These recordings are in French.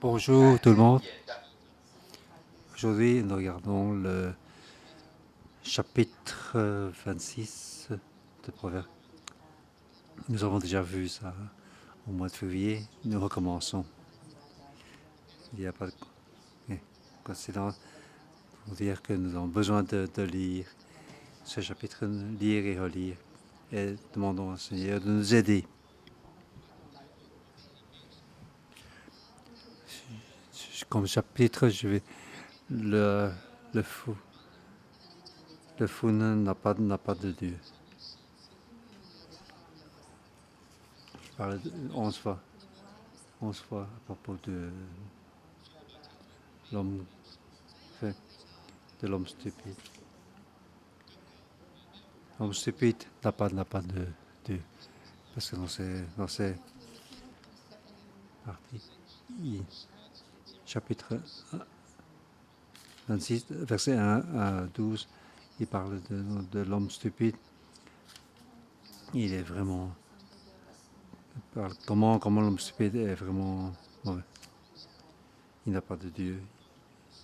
Bonjour tout le monde. Aujourd'hui, nous regardons le chapitre 26 de Proverbes. Nous avons déjà vu ça au mois de février. Nous recommençons. Il n'y a pas de coïncidence pour dire que nous avons besoin de lire ce chapitre, lire et relire. Et demandons au Seigneur de nous aider. Comme chapitre, je vais le fou. Le fou n'a pas de Dieu. Je parle 11 fois. 11 fois à propos de l'homme fait, de l'homme stupide. L'homme stupide n'a pas de Dieu. Parce que dans ces parties, chapitre 26, verset 1 à 12, il parle de l'homme stupide. Il est vraiment... Il parle comment l'homme stupide est vraiment mauvais. Il n'a pas de Dieu.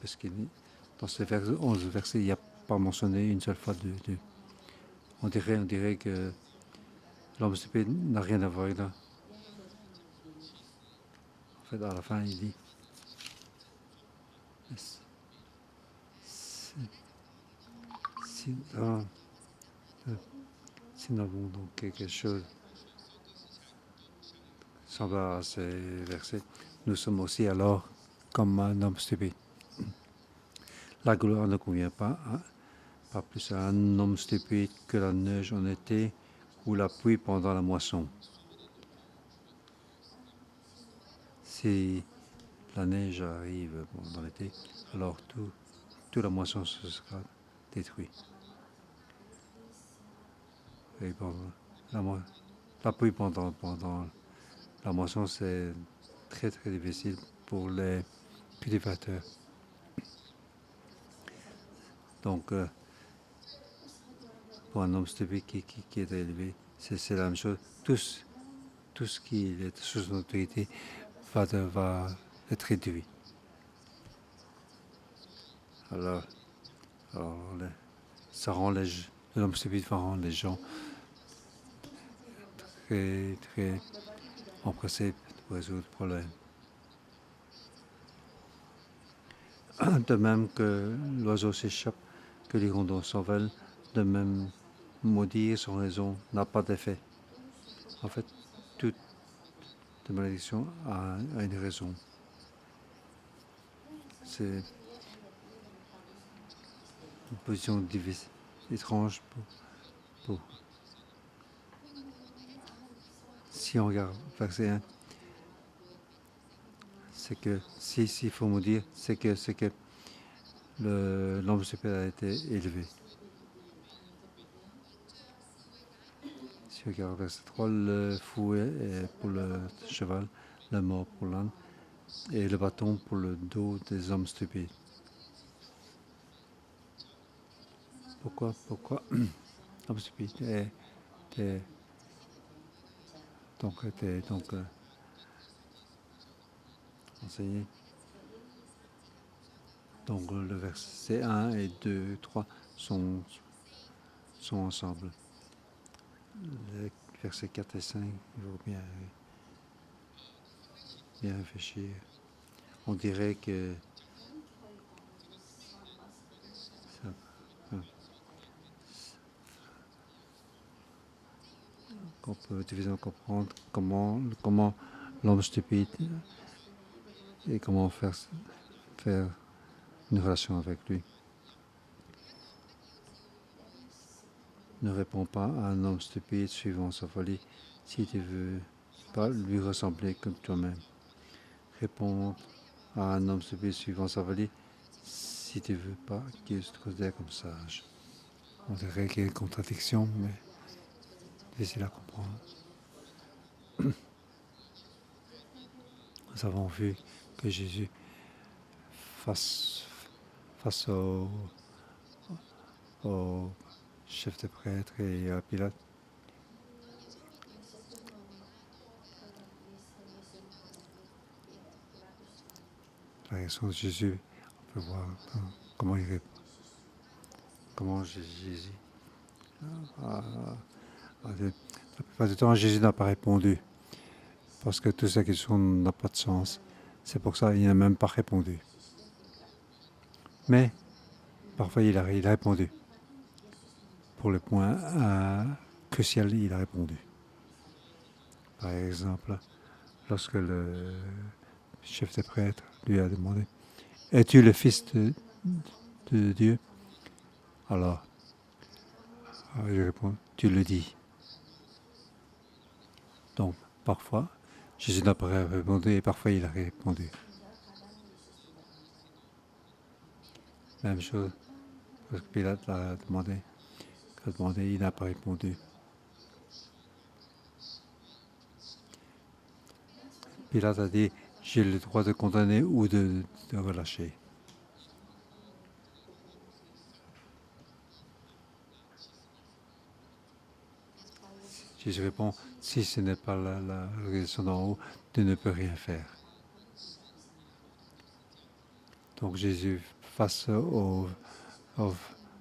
Parce que dans ces 11 versets, il n'y a pas mentionné une seule fois de Dieu. On dirait que l'homme stupide n'a rien à voir là. En fait, à la fin, il dit si nous avons donc quelque chose semblable à ces versets, nous sommes aussi alors comme un homme stupide. La gloire ne convient pas plus à un homme stupide que la neige en été ou la pluie pendant la moisson. Si la neige arrive pendant l'été, alors toute la moisson se sera détruite. Et la pluie pendant la moisson, c'est très très difficile pour les cultivateurs. Donc, pour un homme stupide qui est élevé, c'est la même chose. Tout ce qui est sous son autorité va être réduit. Alors l'homme stupide va rendre les gens très, très empressés pour résoudre le problème. De même que l'oiseau s'échappe, que l'hirondelle s'envole, de même maudire sans raison n'a pas d'effet. En fait, toute malédiction a une raison. C'est une position étrange pour... Si on regarde verset 1, c'est que s'il faut maudire, c'est que l'homme stupide a été élevé. Si on regarde verset 3, le fouet est pour le cheval, le mort pour l'âne, et le bâton pour le dos des hommes stupides. Pourquoi l'homme stupide était enseigné? Donc le verset 1 et 2, 3 sont ensemble. Les versets 4 et 5, il faut bien réfléchir. On dirait que qu'on peut difficilement comprendre comment l'homme stupide et comment faire une relation avec lui. Ne réponds pas à un homme stupide suivant sa folie si tu veux pas lui ressembler comme toi-même. Réponds à un homme stupide suivant sa folie si tu veux pas qu'il se considère comme sage. On dirait qu'il y a une contradiction, mais difficile à comprendre. Nous avons vu que Jésus, face au chef de prêtre et à Pilate, la réaction de Jésus, on peut voir comment il répond, comment Jésus la plupart du temps, Jésus n'a pas répondu parce que toute sa question n'a pas de sens. C'est pour ça qu'il n'a même pas répondu. Mais parfois, il a répondu. Pour le point crucial, il a répondu. Par exemple, lorsque le chef des prêtres lui a demandé « Es-tu le Fils de Dieu ?» Alors, il répond « Tu le dis. » Donc, parfois, Jésus n'a pas répondu et parfois il a répondu. Même chose, parce que Pilate l'a demandé. Il n'a pas répondu. Pilate a dit, j'ai le droit de condamner ou de relâcher. Jésus répond, si ce n'est pas la raison d'en haut, tu ne peux rien faire. Donc Jésus, face aux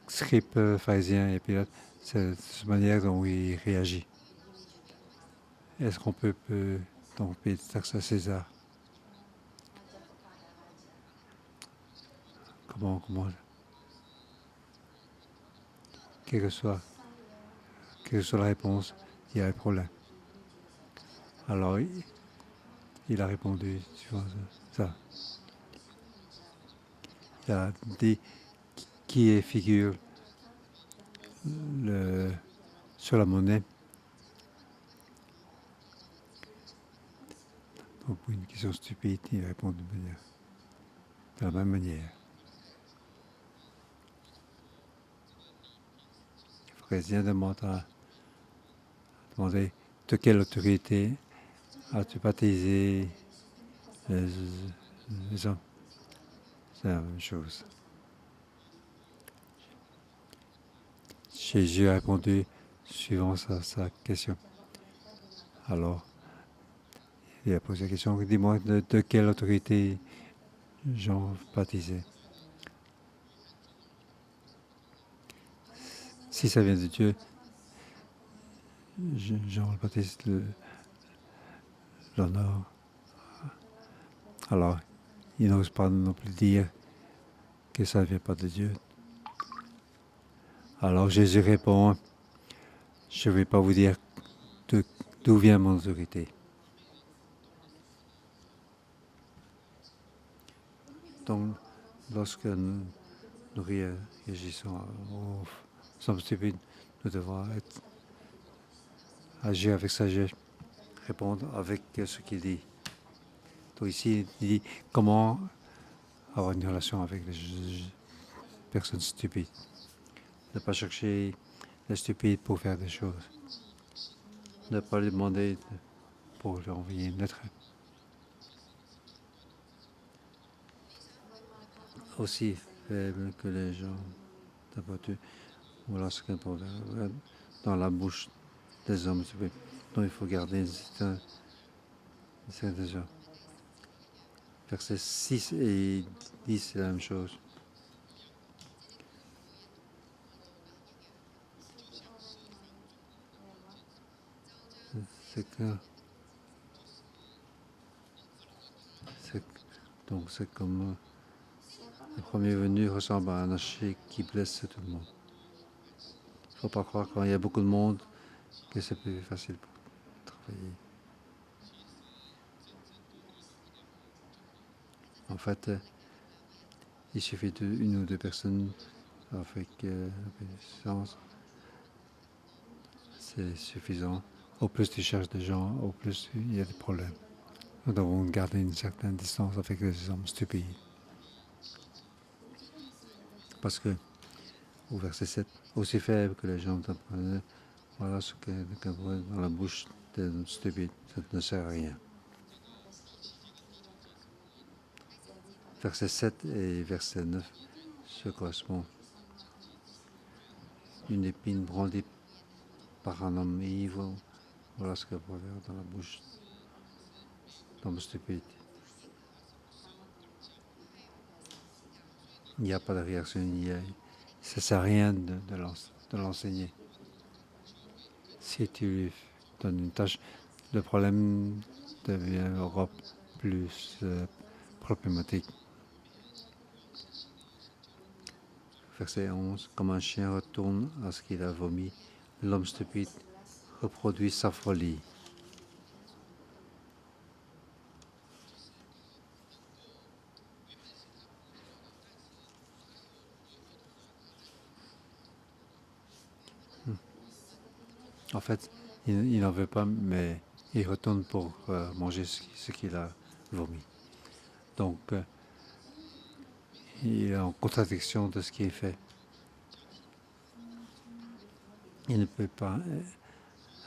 scribes pharisiens et Pilate, c'est cette manière dont il réagit. Est-ce qu'on peut donc payer des taxes à César? Comment quelle que soit la réponse, il y a un problème. Alors, il a répondu sur ça. Il a dit qui est figure sur la monnaie. Donc, pour une question stupide, il répond de la même manière. Le pharisien demandé de quelle autorité as-tu baptisé les hommes? C'est la même chose. Jésus a répondu suivant sa question. Alors, il a posé la question, dis-moi de quelle autorité Jean baptisé. Si ça vient de Dieu, Jean le Baptiste l'honneur. Alors, il n'ose pas non plus dire que ça ne vient pas de Dieu. Alors Jésus répond, je ne vais pas vous dire d'où vient mon autorité. Donc, lorsque nous réagissons aux hommes stupides, nous devons agir avec sagesse, répondre avec ce qu'il dit. Donc ici, il dit comment avoir une relation avec les personnes stupides. Ne pas chercher les stupides pour faire des choses. Ne pas lui demander pour lui envoyer une lettre. Aussi faible que les gens d'abattus. Voilà ce qu'on peut faire dans la bouche des hommes stupides. Donc il faut garder une certaine chose. Versets 6 et 10, c'est la même chose. Donc c'est comme le premier venu ressemble à un archer qui blesse tout le monde. Il ne faut pas croire quand il y a beaucoup de monde que c'est plus facile pour travailler. En fait, il suffit d'une ou deux personnes avec l'obéissance. C'est suffisant. Au plus tu cherches des gens, au plus il y a des problèmes. Nous devons garder une certaine distance avec les hommes stupides. Parce que, au verset 7, aussi faible que les gens t'apprennent, voilà ce que dans la bouche des stupides, ça ne sert à rien. Verset 7 et verset 9 se correspondent. Une épine brandie par un homme ivre, voilà ce qu'il peut faire dans la bouche d'un homme stupide. Il n'y a pas de réaction. Ça ne sert à rien de l'enseigner. Si tu lui donnes une tâche, le problème deviendra plus problématique. Verset 11. Comme un chien retourne à ce qu'il a vomi, l'homme stupide reproduit sa folie. En fait, il n'en veut pas, mais il retourne pour manger ce qu'il a vomi. Donc, il est en contradiction de ce qui est fait. Il ne peut pas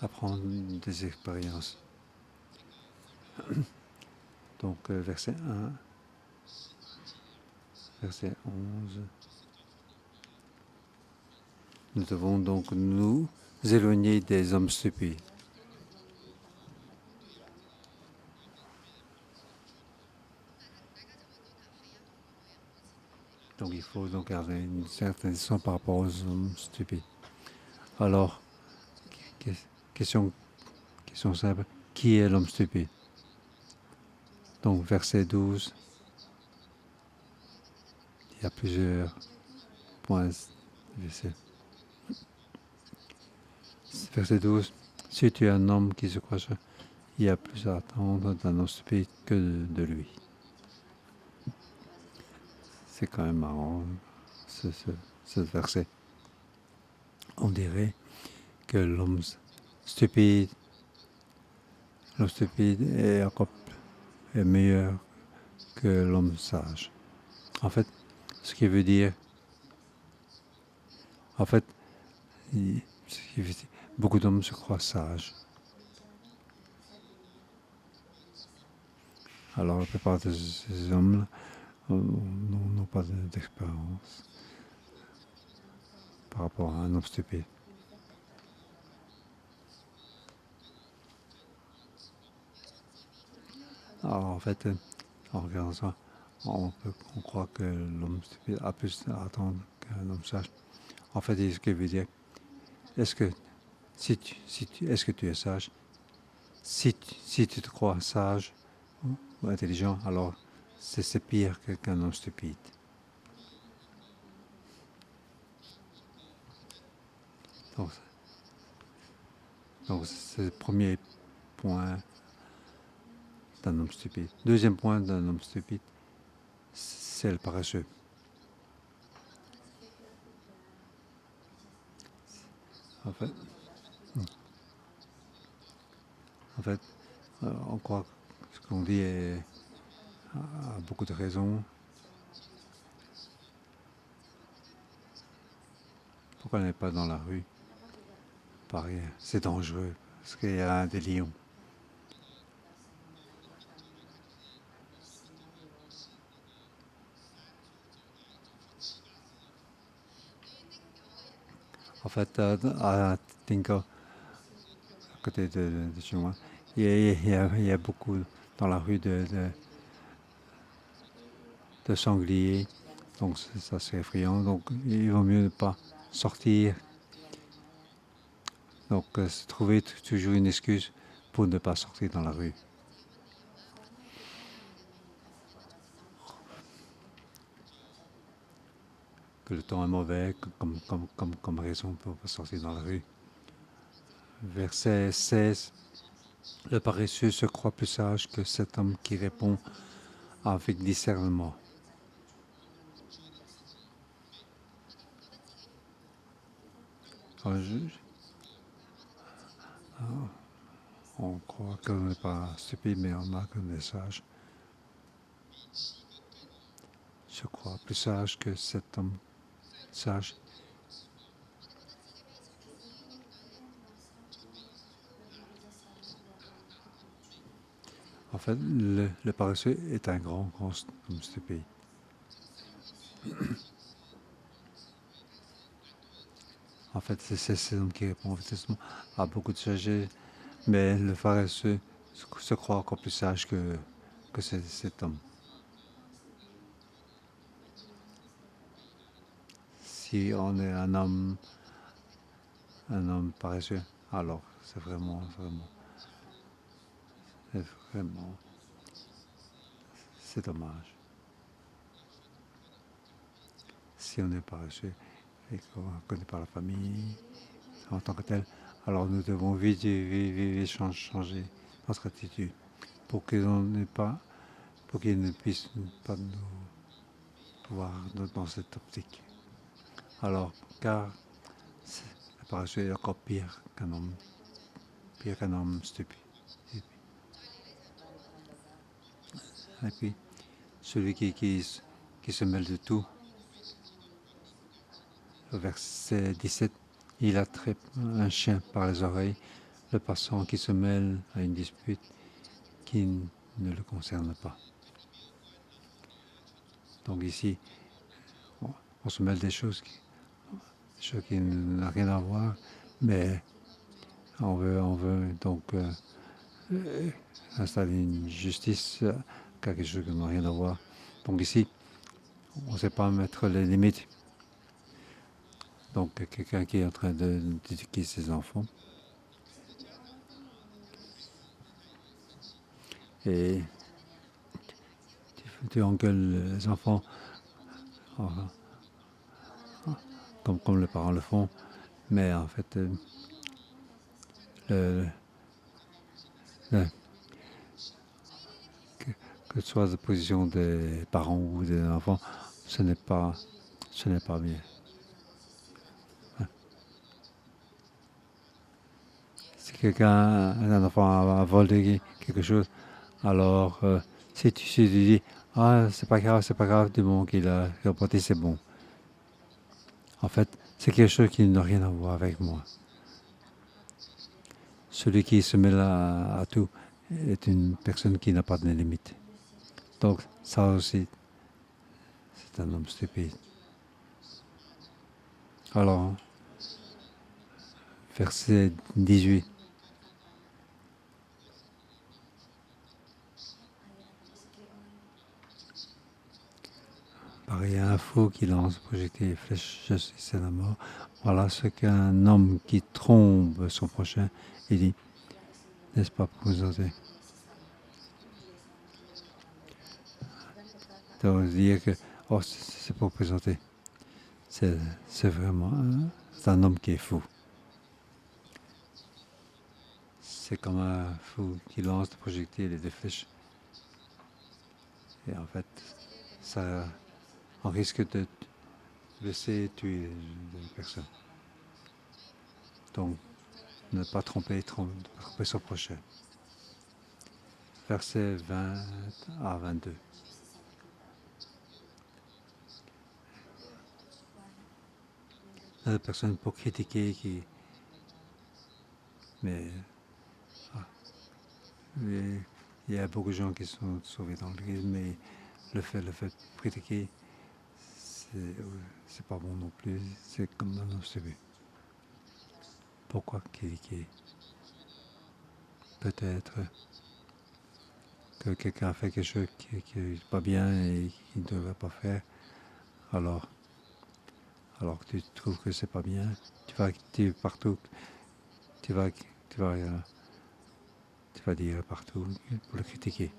apprendre des expériences. Donc, verset 1, verset 11. Nous devons donc nous éloigner des hommes stupides. Donc, il faut donc garder une certaine distance par rapport aux hommes stupides. Alors, question simple, qui est l'homme stupide? Donc, verset 12, il y a plusieurs points. Verset 12, si tu es un homme qui se croit, il y a plus à attendre d'un homme stupide que de lui. C'est quand même marrant, ce verset. On dirait que l'homme stupide est meilleur que l'homme sage. En fait, ce qui veut dire, beaucoup d'hommes se croient sages. Alors la plupart de ces hommes n'ont pas d'expérience par rapport à un homme stupide. Alors en fait, en regardant ça, on croit que l'homme stupide a plus à attendre qu'un homme sage. En fait, ce qui veut dire, est-ce que tu es sage? Si tu te crois sage ou intelligent, alors c'est pire qu'un homme stupide. Donc c'est le premier point d'un homme stupide. Deuxième point d'un homme stupide, c'est le paresseux. En fait, on croit que ce qu'on dit a beaucoup de raisons. Pourquoi on n'est pas dans la rue? Pareil, c'est dangereux parce qu'il y a des lions. En fait, à Tinka, à côté de chez moi, il y a beaucoup dans la rue de sangliers. Donc ça c'est effrayant. Donc il vaut mieux ne pas sortir. Donc trouver toujours une excuse pour ne pas sortir dans la rue. Que le temps est mauvais comme raison pour ne pas sortir dans la rue. Verset 16. Le paresseux se croit plus sage que cet homme qui répond avec discernement. On croit qu'on n'est pas stupide, mais on a qu'on est sage. Je crois plus sage que cet homme sage. En fait, le paresseux est un grand homme stupide. En fait, c'est cet homme qui répond à beaucoup de sujets, mais le paresseux se croit encore plus sage que cet homme. si on est un homme paresseux, alors c'est vraiment, c'est dommage. Si on est paresseux et qu'on ne connaît pas la famille en tant que tel, alors nous devons vite changer notre attitude pour qu'ils ne puissent pas nous voir dans cette optique. Alors, car le paresseux est encore pire qu'un homme stupide. Et puis, celui qui se mêle de tout, au verset 17, il attrape un chien par les oreilles, le passant qui se mêle à une dispute qui ne le concerne pas. Donc ici, on se mêle des choses qui n'ont rien à voir, mais on veut donc installer une justice quelque chose qui n'a rien à voir. Donc ici, on ne sait pas mettre les limites. Donc quelqu'un qui est en train d'éduquer ses enfants et tu engueules les enfants comme les parents le font, mais en fait, que ce soit la position des parents ou des enfants, ce n'est pas bien. Si un enfant a volé quelque chose, alors si tu dis, ah, c'est pas grave, du moment qu'il a reporté, c'est bon. En fait, c'est quelque chose qui n'a rien à voir avec moi. Celui qui se mêle à tout est une personne qui n'a pas de limite. Donc, ça aussi, c'est un homme stupide. Alors, verset 18. Pareil à un fou qui lance projectile et flèche, c'est la mort. Voilà ce qu'un homme qui trompe son prochain, il dit, n'est-ce pas présenter? Ça veut dire que, oh, c'est pour présenter. C'est vraiment c'est un homme qui est fou. C'est comme un fou qui lance des projectiles et des flèches. Et en fait, on risque de blesser et tuer des personnes. Donc, ne pas tromper son prochain. Verset 20 à 22. La personne pour critiquer mais il y a beaucoup de gens qui sont sauvés dans l'église, mais le fait de critiquer, c'est pas bon non plus. C'est comme dans nos CV. Pourquoi critiquer? Peut-être que quelqu'un a fait quelque chose qui n'est pas bien et qu'il ne devrait pas faire. Alors que tu trouves que c'est pas bien, partout, tu vas dire partout pour le critiquer,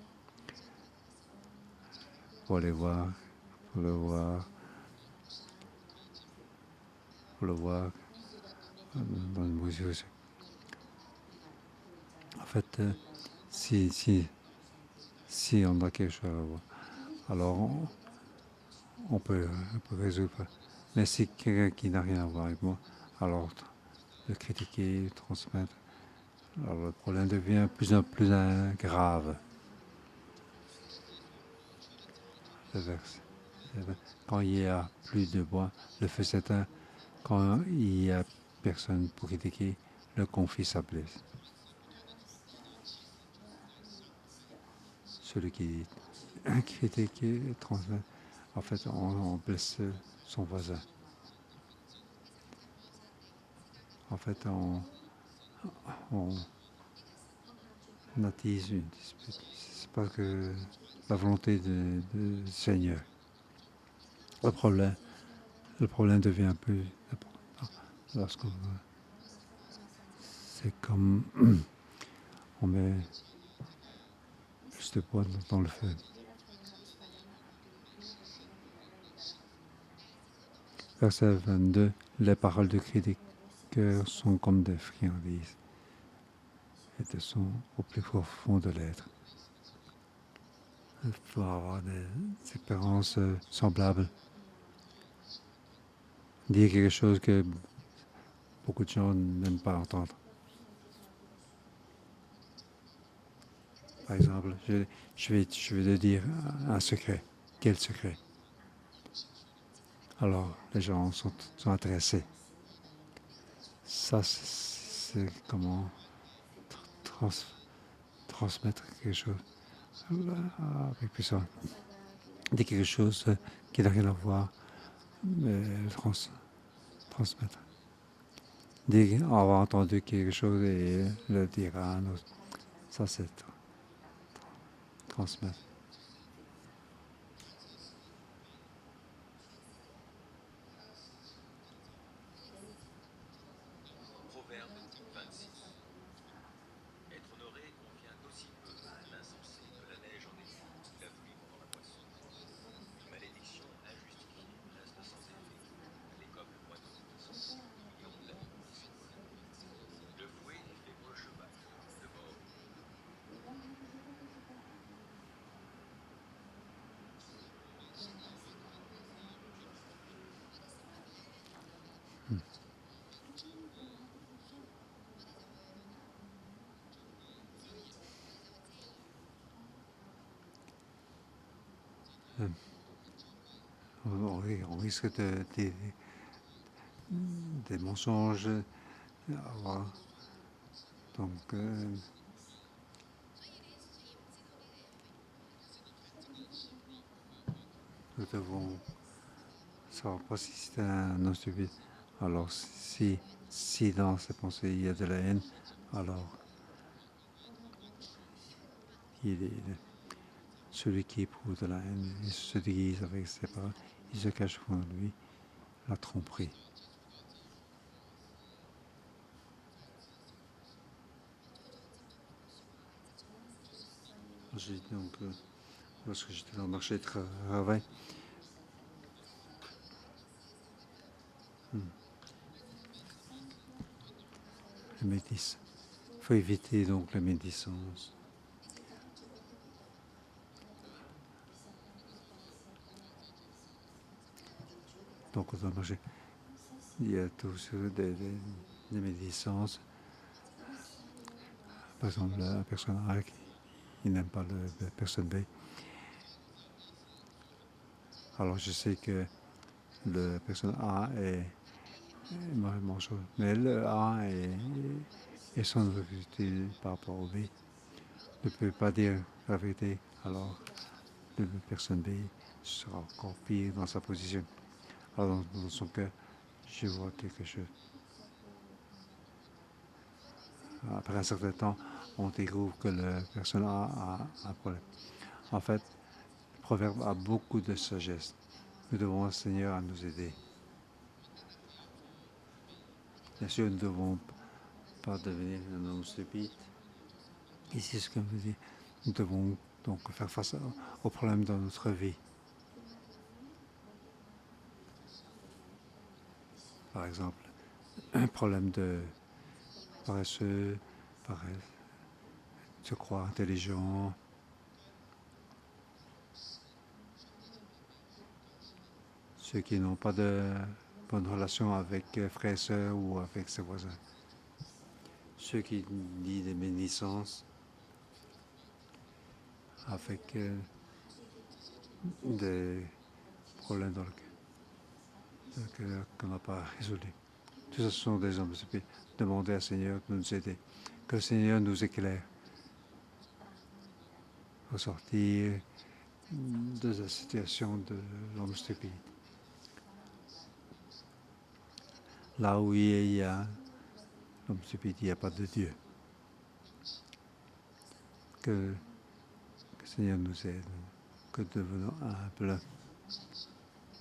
pour le voir dans le musée. En fait, si on a quelque chose à voir, alors on peut résoudre. Mais si quelqu'un qui n'a rien à voir avec moi, alors le critiquer, le transmettre, alors le problème devient plus en plus grave. Quand il y a plus de bois, le feu s'éteint. Quand il y a personne pour critiquer, le conflit s'apaise. Celui qui critique et transmet, en fait, on blesse son voisin. En fait, on attise une dispute. C'est pas que la volonté du Seigneur. Le le problème devient plus important. Lorsqu'on c'est comme on met plus de bois dans le feu. Verset 22, les paroles de cri des cœurs sont comme des friandises et de sont au plus profond de l'être. Il faut avoir des expériences semblables. Dire quelque chose que beaucoup de gens n'aiment pas entendre. Par exemple, je vais te dire un secret. Quel secret? Alors, les gens sont intéressés. Ça, c'est comment transmettre quelque chose avec puissance. Dire quelque chose qui n'a rien à voir, mais transmettre. Dire avoir entendu quelque chose et le dire à un autre. Ça, c'est transmettre. On risque des mensonges. Donc, nous devons savoir pas si c'est un homme stupide. Alors, si dans ses pensées il y a de la haine, alors il est celui qui éprouve de la haine, il se déguise avec ses paroles, il se cache devant lui la tromperie. Donc, lorsque j'étais dans le marché de travail, il faut éviter donc la médisance. Donc, dans le marché, il y a tous des médisances. Par exemple, la personne A qui n'aime pas la personne B. Alors, je sais que la personne A est mangeuse, mais le A est sans vérité par rapport au B. Ne peut pas dire la vérité, alors la personne B sera encore pire dans sa position. Alors, dans son cœur, je vois quelque chose. Après un certain temps, on découvre que la personne a un problème. En fait, le proverbe a beaucoup de sagesse. Nous devons le Seigneur à nous aider. Bien sûr, nous ne devons pas devenir un homme stupide. Ici, ce que je veux dire, nous devons donc faire face aux problèmes dans notre vie. Par exemple, un problème de paresseux, se croire intelligent, ceux qui n'ont pas de bonne relation avec frères et sœurs ou avec ses voisins, ceux qui disent des bénissances avec des problèmes dans le cœur qu'on n'a pas résolus. Tout ça, ce sont des hommes stupides. Demandez au Seigneur de nous aider. Que le Seigneur nous éclaire pour sortir de la situation de l'homme stupide. Là où il y a l'homme stupide, il n'y a pas de Dieu. Que le Seigneur nous aide, que nous devenons humbles,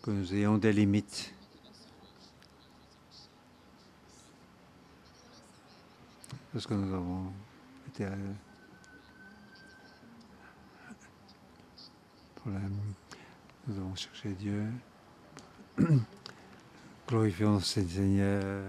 que nous ayons des limites parce que nous avons été problème. Nous avons cherché Dieu. Glorifions le Seigneur.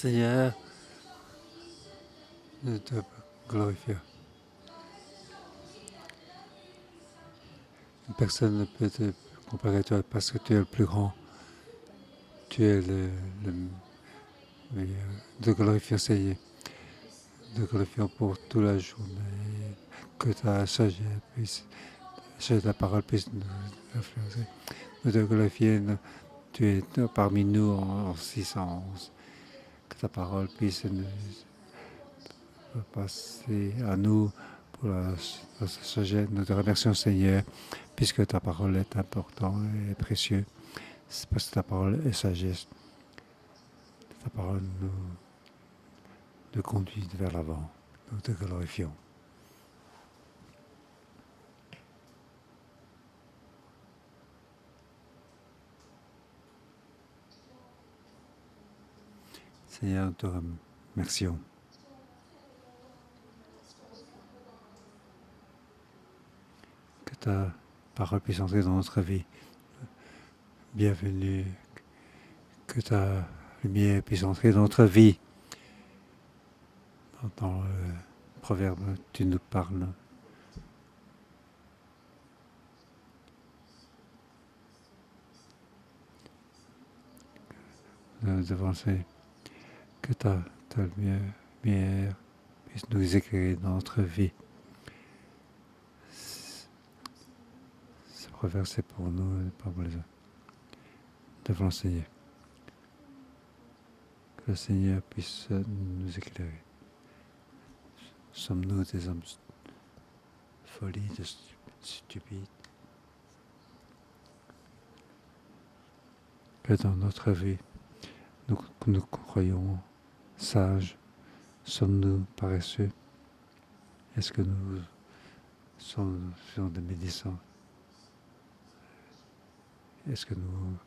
Seigneur, nous te glorifions. Personne ne peut te comparer à toi parce que tu es le plus grand. Tu es le meilleur. Nous te glorifions, Seigneur. Nous te glorifions pour toute la journée. Que ta sagesse puisse, que ta parole puisse nous influencer. Nous te glorifions. Tu es parmi nous en 611. Que ta parole puisse nous passer à nous pour la sagesse. Nous te remercions, Seigneur, puisque ta parole est importante et précieuse. C'est parce que ta parole est sagesse. Ta parole nous conduit vers l'avant. Nous te glorifions. Seigneur, nous te remercions. Que ta parole puisse entrer dans notre vie. Bienvenue. Que ta lumière puisse entrer dans notre vie. Dans le proverbe, tu nous parles. Nous devons que ta lumière puisse nous éclairer dans notre vie. Ce proverbe, c'est pour nous et pas pour les autres. Nous devons l'enseigner. Que le Seigneur puisse nous éclairer. Sommes-nous des hommes folies, stupides? Que dans notre vie, nous croyons sages, sommes-nous paresseux? Est-ce que nous sommes des médecins? Est-ce que nous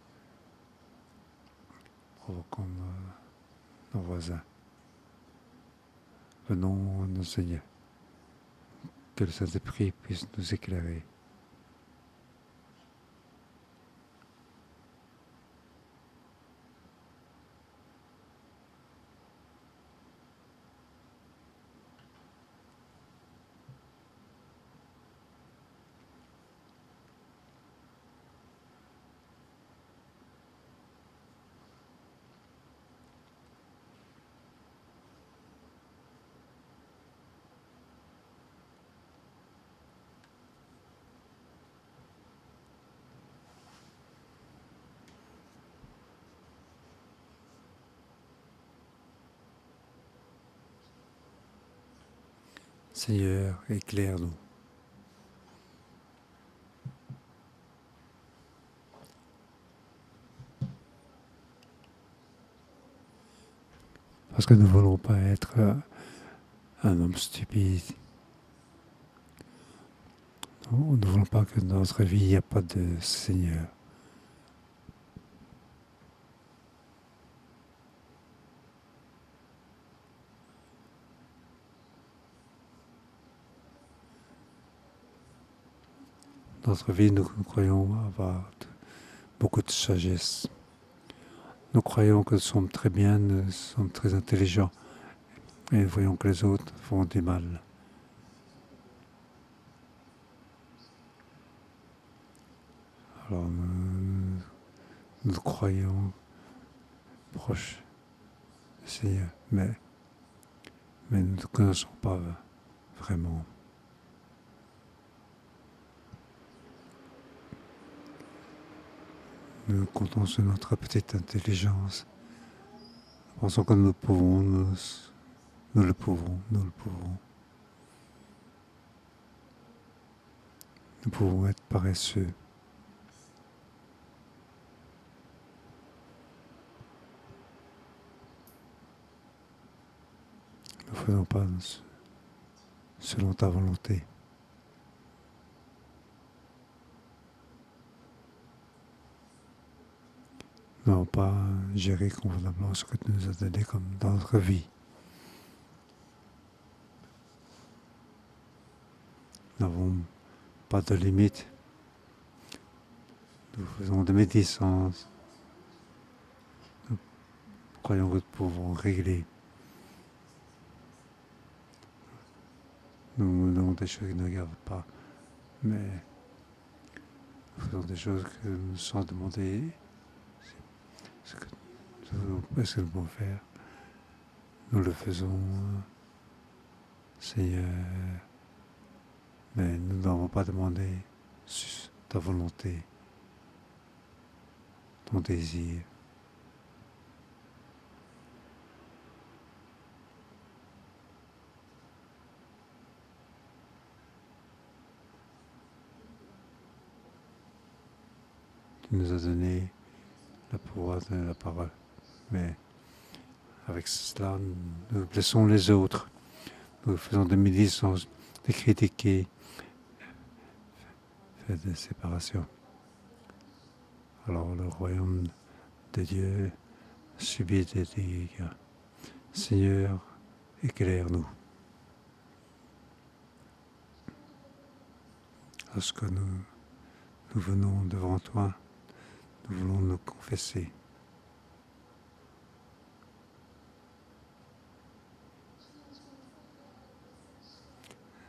provoquons nos voisins? Venons, nos Seigneur, que le Saint-Esprit puisse nous éclairer. Seigneur, éclaire-nous. Parce que nous ne voulons pas être un homme stupide. Nous ne voulons pas que dans notre vie, il n'y a pas de Seigneur. Dans notre vie, nous croyons avoir beaucoup de sagesse. Nous croyons que nous sommes très bien, nous sommes très intelligents. Et nous voyons que les autres font du mal. Alors nous croyons proches du Seigneur, mais nous ne connaissons pas vraiment. Nous comptons sur notre petite intelligence. Nous pensons que nous pouvons, nous le pouvons. Nous pouvons être paresseux. Ne faisons pas selon ta volonté. Nous n'avons pas géré convenablement ce que tu nous as donné comme dans notre vie. Nous n'avons pas de limite. Nous faisons de médisance. Nous croyons que nous pouvons régler. Nous avons des choses qui ne regardent pas, mais nous faisons des choses que nous sans demander ce que nous pouvons faire. Nous le faisons, Seigneur, mais nous n'avons pas demandé ta volonté, ton désir. Tu nous as donné le pouvoir de la parole, mais avec cela, nous blessons les autres. Nous faisons des médisances, de critiquer, faire des séparations. Alors le royaume de Dieu subit des dégâts. Seigneur, éclaire-nous. Lorsque nous venons devant toi, nous voulons nous confesser.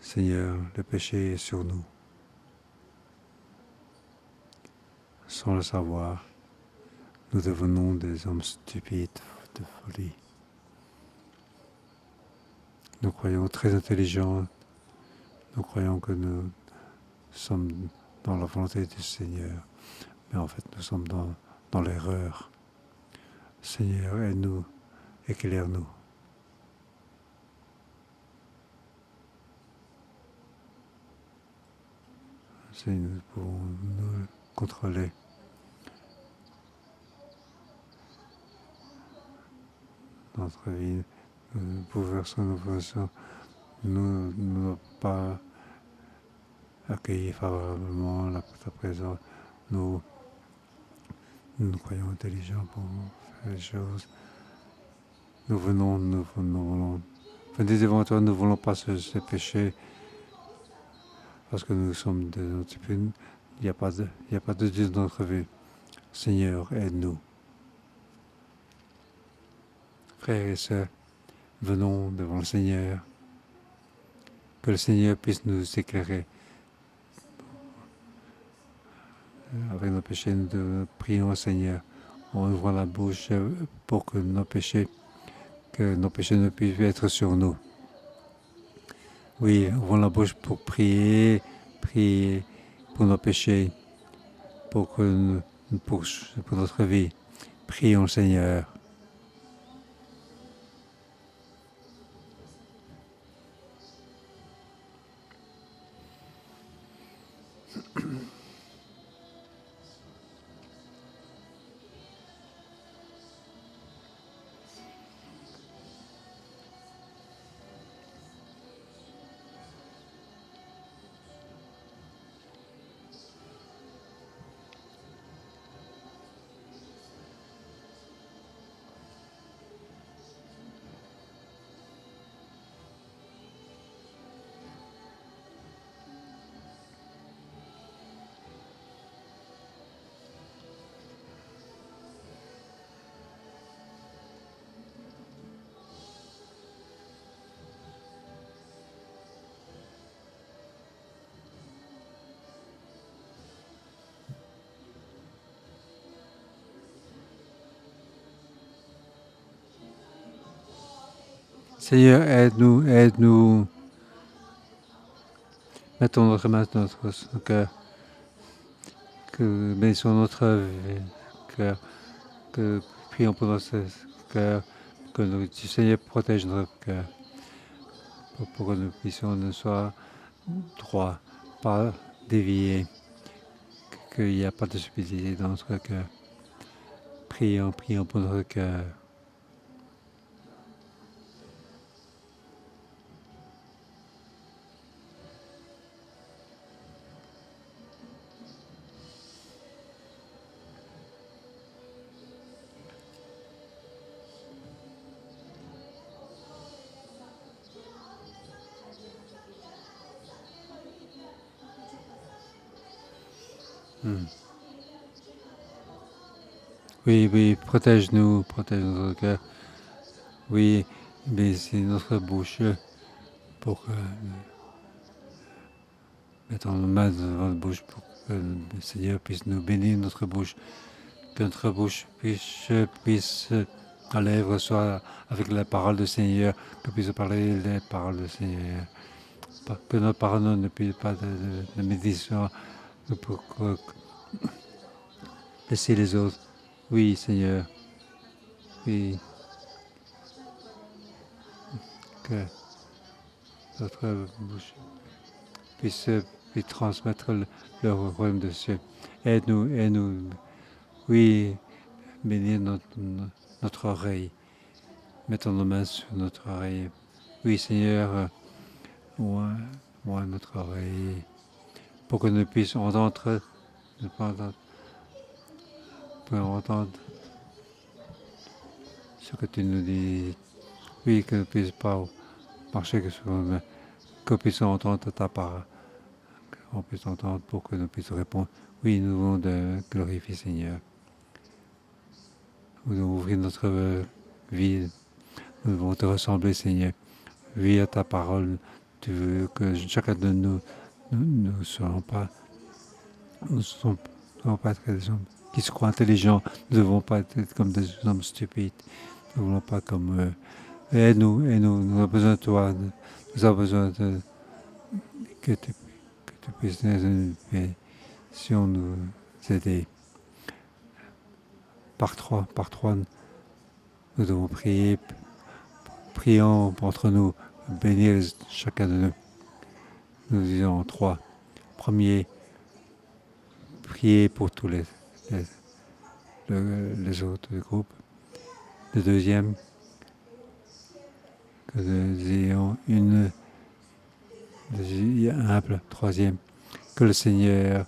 Seigneur, le péché est sur nous. Sans le savoir, nous devenons des hommes stupides de folie. Nous croyons très intelligents. Nous croyons que nous sommes dans la volonté du Seigneur. Mais en fait, nous sommes dans l'erreur. Seigneur, aide-nous, éclaire-nous. Seigneur, nous pouvons nous contrôler. Notre vie, nous bouleversons nos façons, nous ne pas accueillir favorablement ta présence. Nous croyons intelligents pour faire les choses. Nous voulons. Venez devant toi, nous ne voulons pas se pécher parce que nous sommes des disciplines. Il n'y a pas de Dieu dans notre vie. Seigneur, aide-nous. Frères et sœurs, venons devant le Seigneur. Que le Seigneur puisse nous éclairer. Avec nos péchés, nous prions au Seigneur. On ouvre la bouche pour que nos péchés ne puissent être sur nous. Oui, ouvrons la bouche pour prier pour nos péchés, pour notre vie. Prions le Seigneur. Seigneur, aide-nous, aide-nous. Mettons notre main dans notre cœur. Que bénissons notre cœur. Que prions pour notre cœur. Que le Seigneur protège notre cœur. Pour que nous puissions ne soient droits, pas déviés. Qu'il n'y a pas de stupidité dans notre cœur. Prions pour notre cœur. Oui, oui, protège notre cœur. Oui, bénis notre bouche pour que mettons nos mains devant notre bouche pour que le Seigneur puisse nous bénir notre bouche, que notre bouche puisse à lèvres soit avec la parole du Seigneur, que puisse parler les paroles du Seigneur, que nos paroles ne puissent pas de méditation pour laisser les autres. Oui, Seigneur, oui, que notre bouche puisse transmettre le royaume de Dieu. Aide-nous, oui, bénir notre oreille. Mettons nos mains sur notre oreille. Oui, Seigneur, moi, notre oreille, pour que nous puissions entendre, entendre ce que tu nous dis. Oui, que nous ne puissions pas marcher que sur nous, que nous puissions entendre ta parole, qu'on puisse entendre pour que nous puissions répondre. Oui, nous voulons te glorifier, Seigneur. Nous voulons ouvrir notre vie. Nous voulons te ressembler, Seigneur. Oui, à ta parole, tu veux que chacun de nous ne soyons pas, nous ne sommes pas être des hommes qui se croient intelligents. Nous ne devons pas être comme des hommes stupides. Nous ne voulons pas comme eux. Aide-nous, nous avons besoin de toi. Nous avons besoin que tu puisses nous aider. Par trois, nous devons prier. Prions entre nous, bénir chacun de nous. Nous disons trois. Premier, prier pour tous les autres groupes. Le deuxième, que nous ayons une humble. Troisième, que le Seigneur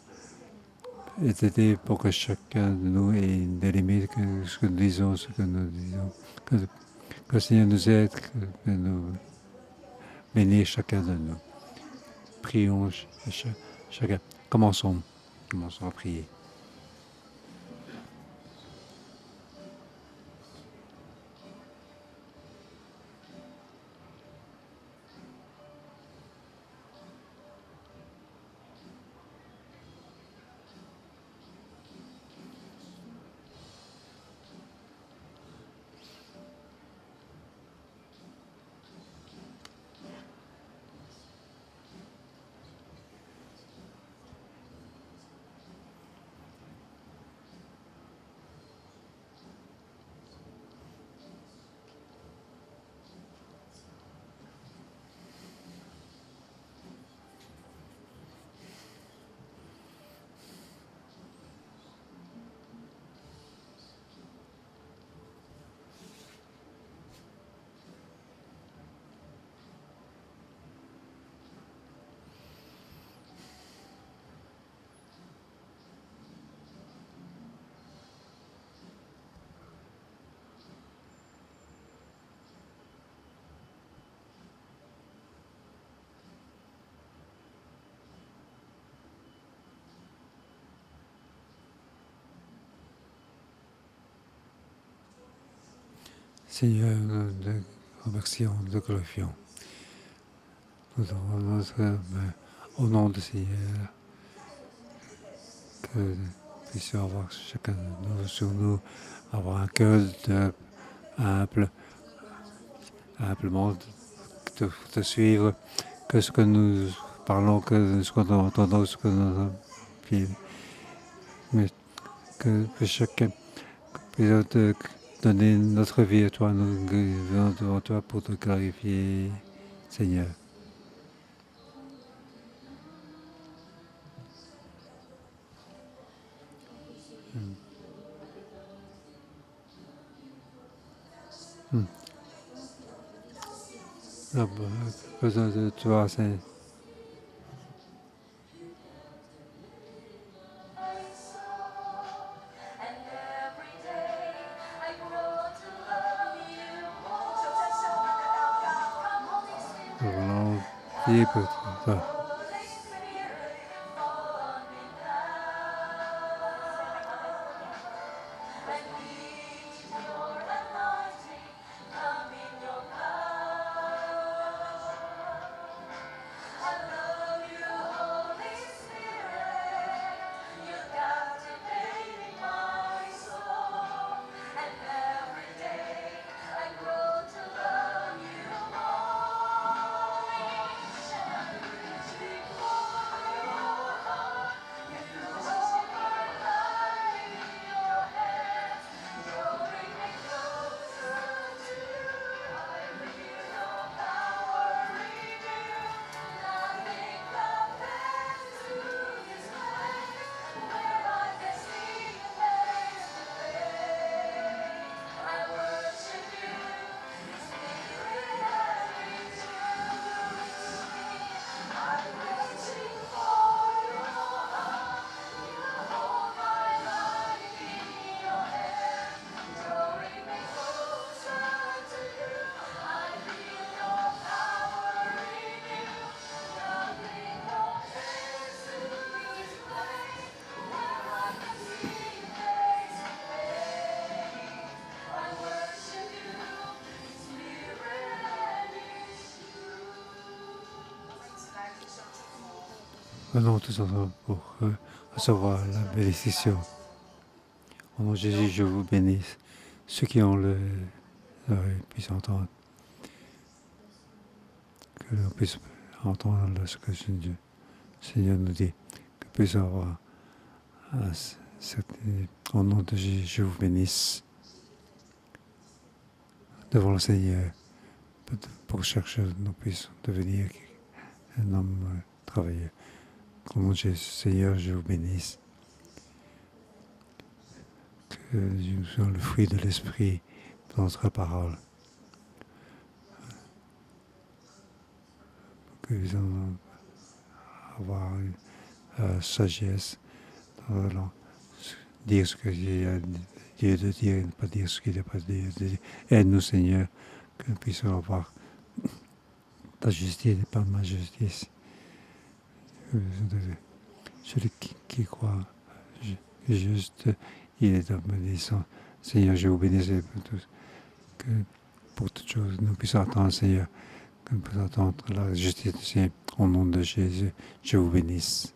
ait aidé pour que chacun de nous ait des limites, que ce que nous disons, que le Seigneur nous aide, que nous bénisse chacun de nous. Prions chacun. Commençons à prier. Seigneur, nous te remercions, nous te glorifions. Nous avons notre main au nom du Seigneur, que nous puissions avoir chacun de nous sur nous, avoir un cœur humblement te suivre, que ce que nous parlons, que ce que nous entendons, ce que nous entendons, mais que chacun puisse te donner notre vie à toi, nous venons devant toi pour te glorifier, Seigneur. Nous avons besoin de toi, Seigneur. Nous voulons prier pour toi. Prenons tous ensemble pour recevoir la bénédiction. Au nom de Jésus, je vous bénisse. Ceux qui ont l'oreille puissent entendre, que l'on puisse entendre ce que le Seigneur nous dit, que puisse avoir au nom de Jésus, je vous bénisse devant le Seigneur pour chercher nous puissions devenir un homme travailleur. Au nom de Jésus, Seigneur, je vous bénisse. Que nous soyons le fruit de l'Esprit dans notre parole. Que nous allons avoir une sagesse dans la langue. Dire ce que Dieu de dire et ne pas dire ce qu'il n'a pas dit de dire. Aide-nous, Seigneur, que nous puissions avoir ta justice et pas ma justice. Celui qui croit juste, il est obéissant. Seigneur, je vous bénis pour tous. Que pour toutes choses, nous puissions attendre, Seigneur, que nous puissions attendre la justice du Seigneur. Au nom de Jésus, je vous bénisse.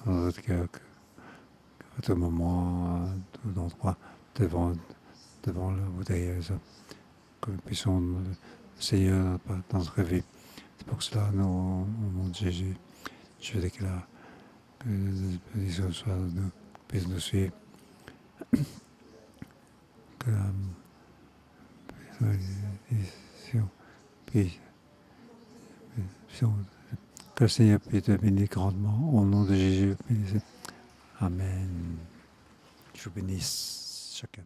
Dans notre cœur, à tout moment, à tout endroit, devant le derrière ça, que nous puissions, Seigneur, dans notre vie. C'est pour cela, nous, au nom de Jésus, je déclare que la bénédiction soit nous, puisse nous suivre. Que la bénédiction puisse, que le Seigneur puisse te bénir grandement. Au nom de Jésus, bénissez. Amen. Je vous bénisse chacun.